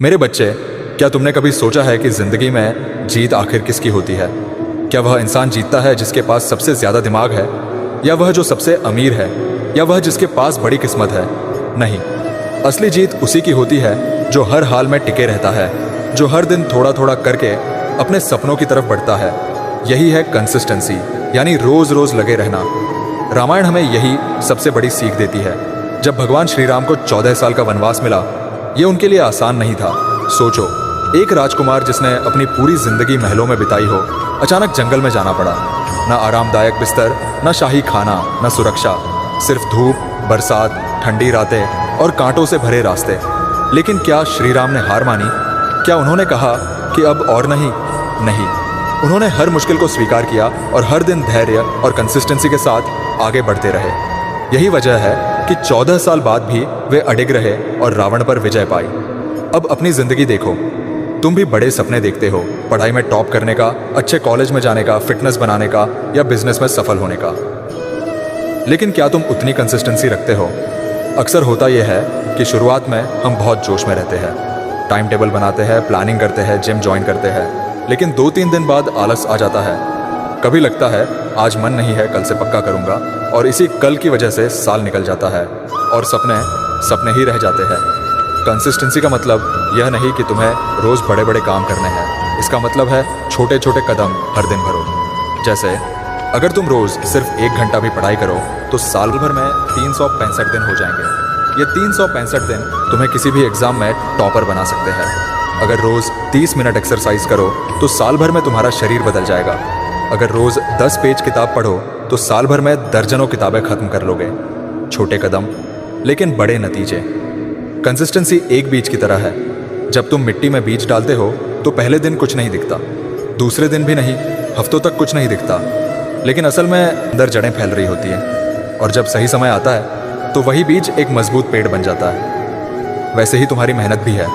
मेरे बच्चे, क्या तुमने कभी सोचा है कि जिंदगी में जीत आखिर किसकी होती है? क्या वह इंसान जीतता है जिसके पास सबसे ज्यादा दिमाग है, या वह जो सबसे अमीर है, या वह जिसके पास बड़ी किस्मत है? नहीं, असली जीत उसी की होती है जो हर हाल में टिके रहता है, जो हर दिन थोड़ा थोड़ा करके अपने सपनों की तरफ बढ़ता है। यही है कंसिस्टेंसी, यानी रोज रोज लगे रहना। रामायण हमें यही सबसे बड़ी सीख देती है। जब भगवान श्री राम को 14 साल का वनवास मिला, ये उनके लिए आसान नहीं था। सोचो, एक राजकुमार जिसने अपनी पूरी जिंदगी महलों में बिताई हो, अचानक जंगल में जाना पड़ा। ना आरामदायक बिस्तर, ना शाही खाना, ना सुरक्षा, सिर्फ धूप, बरसात, ठंडी रातें और कांटों से भरे रास्ते। लेकिन क्या श्री राम ने हार मानी? क्या उन्होंने कहा कि अब और नहीं? नहीं, उन्होंने हर मुश्किल को स्वीकार किया और हर दिन धैर्य और कंसिस्टेंसी के साथ आगे बढ़ते रहे। यही वजह है कि 14 साल बाद भी वे अडिग रहे और रावण पर विजय पाई। अब अपनी जिंदगी देखो, तुम भी बड़े सपने देखते हो, पढ़ाई में टॉप करने का, अच्छे कॉलेज में जाने का, फिटनेस बनाने का या बिजनेस में सफल होने का। लेकिन क्या तुम उतनी कंसिस्टेंसी रखते हो? अक्सर होता यह है कि शुरुआत में हम बहुत जोश में रहते हैं, टाइम टेबल बनाते हैं, प्लानिंग करते हैं, जिम ज्वाइन करते हैं, लेकिन 2-3 दिन बाद आलस आ जाता है। कभी लगता है आज मन नहीं है, कल से पक्का करूंगा, और इसी कल की वजह से साल निकल जाता है और सपने सपने ही रह जाते हैं। कंसिस्टेंसी का मतलब यह नहीं कि तुम्हें रोज बड़े बड़े काम करने हैं। इसका मतलब है छोटे छोटे कदम हर दिन भरो। जैसे अगर तुम रोज सिर्फ 1 घंटा भी पढ़ाई करो तो साल भर में 365 दिन हो जाएंगे। ये 365 दिन तुम्हें किसी भी एग्जाम में टॉपर बना सकते हैं। अगर रोज 30 मिनट एक्सरसाइज करो तो साल भर में तुम्हारा शरीर बदल जाएगा। अगर रोज 10 पेज किताब पढ़ो तो साल भर में दर्जनों किताबें खत्म कर लोगे। छोटे कदम लेकिन बड़े नतीजे। कंसिस्टेंसी एक बीज की तरह है। जब तुम मिट्टी में बीज डालते हो तो पहले दिन कुछ नहीं दिखता, दूसरे दिन भी नहीं, हफ्तों तक कुछ नहीं दिखता, लेकिन असल में अंदर जड़ें फैल रही होती हैं। और जब सही समय आता है तो वही बीज एक मजबूत पेड़ बन जाता है। वैसे ही तुम्हारी मेहनत भी है।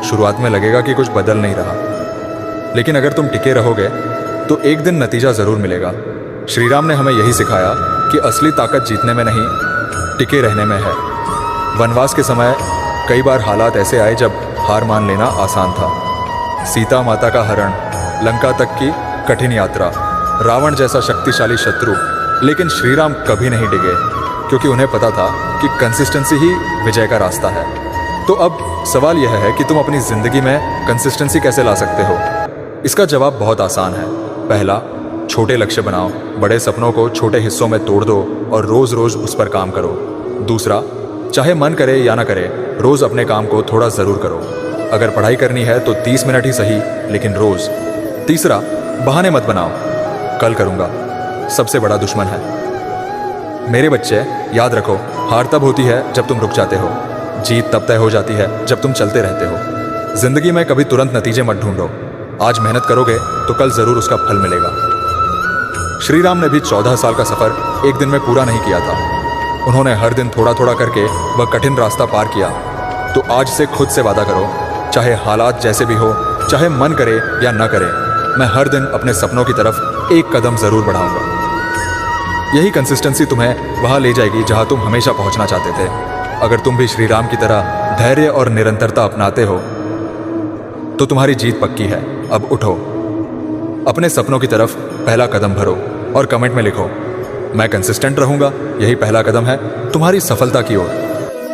शुरुआत में लगेगा कि कुछ बदल नहीं रहा, लेकिन अगर तुम टिके रहोगे तो एक दिन नतीजा जरूर मिलेगा। श्री राम ने हमें यही सिखाया कि असली ताकत जीतने में नहीं, टिके रहने में है। वनवास के समय कई बार हालात ऐसे आए जब हार मान लेना आसान था। सीता माता का हरण, लंका तक की कठिन यात्रा, रावण जैसा शक्तिशाली शत्रु, लेकिन श्री राम कभी नहीं डिगे, क्योंकि उन्हें पता था कि कंसिस्टेंसी ही विजय का रास्ता है। तो अब सवाल यह है कि तुम अपनी जिंदगी में कंसिस्टेंसी कैसे ला सकते हो? इसका जवाब बहुत आसान है। पहला, छोटे लक्ष्य बनाओ, बड़े सपनों को छोटे हिस्सों में तोड़ दो और रोज रोज उस पर काम करो। दूसरा, चाहे मन करे या ना करे, रोज अपने काम को थोड़ा जरूर करो। अगर पढ़ाई करनी है तो 30 मिनट ही सही, लेकिन रोज। तीसरा, बहाने मत बनाओ, कल करूंगा सबसे बड़ा दुश्मन है। मेरे बच्चे, याद रखो, हार तब होती है जब तुम रुक जाते हो, जीत तब तय हो जाती है जब तुम चलते रहते हो। जिंदगी में कभी तुरंत नतीजे मत ढूंढो। आज मेहनत करोगे तो कल जरूर उसका फल मिलेगा। श्री राम ने भी 14 साल का सफर एक दिन में पूरा नहीं किया था। उन्होंने हर दिन थोड़ा थोड़ा करके वह कठिन रास्ता पार किया। तो आज से खुद से वादा करो, चाहे हालात जैसे भी हो, चाहे मन करे या ना करे, मैं हर दिन अपने सपनों की तरफ एक कदम जरूर बढ़ाऊंगा। यही कंसिस्टेंसी तुम्हें वहां ले जाएगी जहां तुम हमेशा पहुंचना चाहते थे। अगर तुम भी श्री राम की तरह धैर्य और निरंतरता अपनाते हो तो तुम्हारी जीत पक्की है। अब उठो, अपने सपनों की तरफ पहला कदम भरो और कमेंट में लिखो, मैं कंसिस्टेंट रहूंगा। यही पहला कदम है तुम्हारी सफलता की ओर।